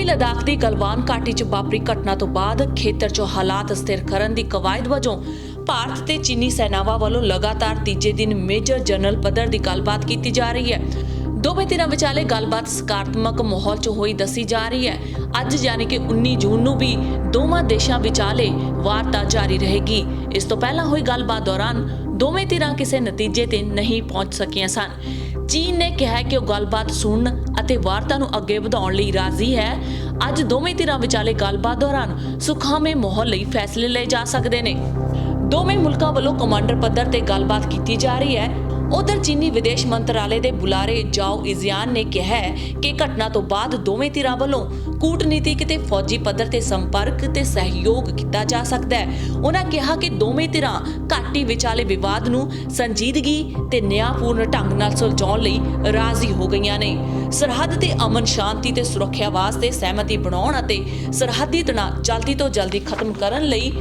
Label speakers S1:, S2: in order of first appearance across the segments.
S1: लद्दाख की गलवान घाटी च वापरी घटना तो बाद खेतर च हालात स्थिर करन दी कवायद वजों भारत ते चीनी सेनावां वालों लगातार तीजे दिन मेजर जनरल पद्धर की गलबात की जा रही है। दोवें धिरां विचाले गलबात सकारात्मक माहौल च होई दसी जा रही है। अज यानी कि 19 जून नूं भी दोवां देशां विचाले वार्ता जारी रहेगी। इस तो पहला हुई गलबात दौरान दोवें धिरां किसी नतीजे ते नहीं पहुंच सकियां सन। चीन ने कहा कि वह गलबात सुनन अते वार्ता नूं अगे वधाउण लई राजी है। अज दोवें धिरां विचाले गलबात दौरान सुखावे माहौल लई फैसले लए जा सकदे ने। दोवें मुल्कां वल्लों कमांडर पद्धर ते गलबात कीती जा रही है। उधर चीनी विदेश मंत्रालय के बुलारे जाओ इजियान ने कहा है कि घटना तो बाद दोवें धिरां वल्लों कूटनीतिक ते फौजी पद्धर ते संपर्क ते सहयोग किया जा सकता है। उन्होंने कहा कि दोवें धिरां घाटी विचाले विवाद नूं संजीदगी ते न्यायपूर्ण ढंग नाल सुलझाउण लई राजी हो गईयां ने। सरहद ते अमन शांति ते सुरक्षा वास्ते सहमति बनाउण अते सरहदी तणाव जल्दी तो जल्दी खत्म करन लई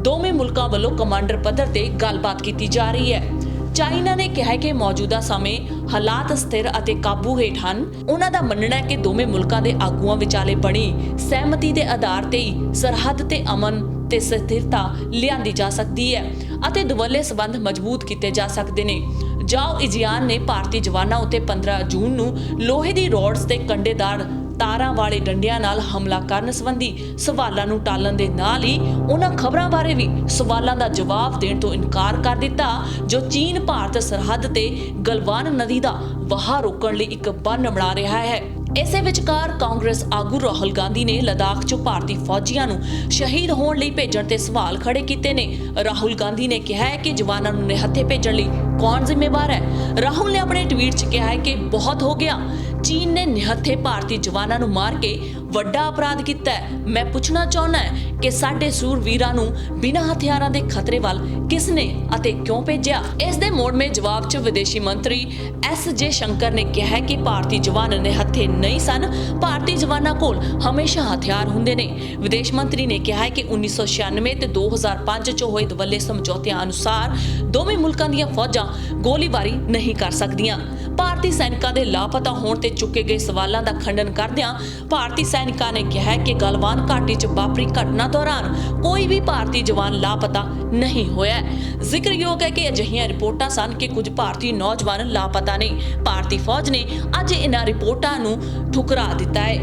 S1: दोवें मुल्कां वल्लों कमांडर पद्धर ते गलबात की जा रही है। चाइना ने कहा कि मौजूदा समय हालात स्थिर अते काबू हेठ हन। उन्हां दा मनना है कि दोवें मुल्कां दे आगूआं विचाले बणी सहमति दे आधार ते ही सरहद ते अमन ते स्थिरता लिआंदी जा सकदी है अते दुवल्ले संबंध मजबूत कीते जा सकदे ने। जाओ इजियान ने भारतीय जवानां उत्ते 15 जून नूं लोहे दी रॉड्स ते कंडेदार तारां वाले डंडियां नाल हमला करन संबंधी सवालां नूं टालण दे नाल ही उन्हां खबरां बारे भी सवालां दा जवाब देण तो इनकार कर दिता जो चीन भारत सरहद ते गलवान नदी दा वहा रोकण लई एक बंन बना रहा है। इसे विचकार कांग्रेस आगू राहुल गांधी ने लद्दाख च भारतीय फौजियां नूं शहीद होण लई भेजण ते सवाल खड़े कीते ने। राहुल गांधी ने कहा है कि जवानां नूं निहत्थे भेजण लई कौन जिम्मेवार है। राहुल ने अपने ट्वीट च कहा है कि बहुत हो गया, चीन ने निहत्थे भारतीय जवानां नूं मार के वड्डा अपराध कीता है। मैं पूछना चाहुंदा है कि साडे सूरवीरां नूं बिना हथियारां दे खतरे वल किसने अते क्यों भेजिया। इस दे मोड़ में जवाब च विदेशी मंत्री एस जयशंकर ने कहा है कि भारतीय जवान निहत्थे नहीं सन, भारतीय जवानां कोल हमेशा हथियार हुंदे ने। विदेश मंत्री ने कहा है कि 1996 ते 2005 च होए दवल्ले समझौतिਆਂ अनुसार दोवें मुल्कां दीयां फौजां गोलीबारी नहीं कर सकदियां। भारतीय सैनिकां दे लापता होण ते चुके गए सवालां दा खंडन करदियां भारतीय सैनिकां ने कहा है कि गलवान घाटी च वापरी घटना दौरान कोई भी भारतीय जवान लापता नहीं होया है। जिक्रयोग है कि अजिहियां रिपोर्टां सन कि कुछ भारतीय नौजवान लापता ने। भारतीय फौज ने अज इन्हां रिपोर्टां नूं ठुकरा दिता है।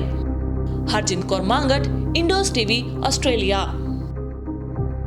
S1: Harjind Kaur Mangat, Indos TV, Australia.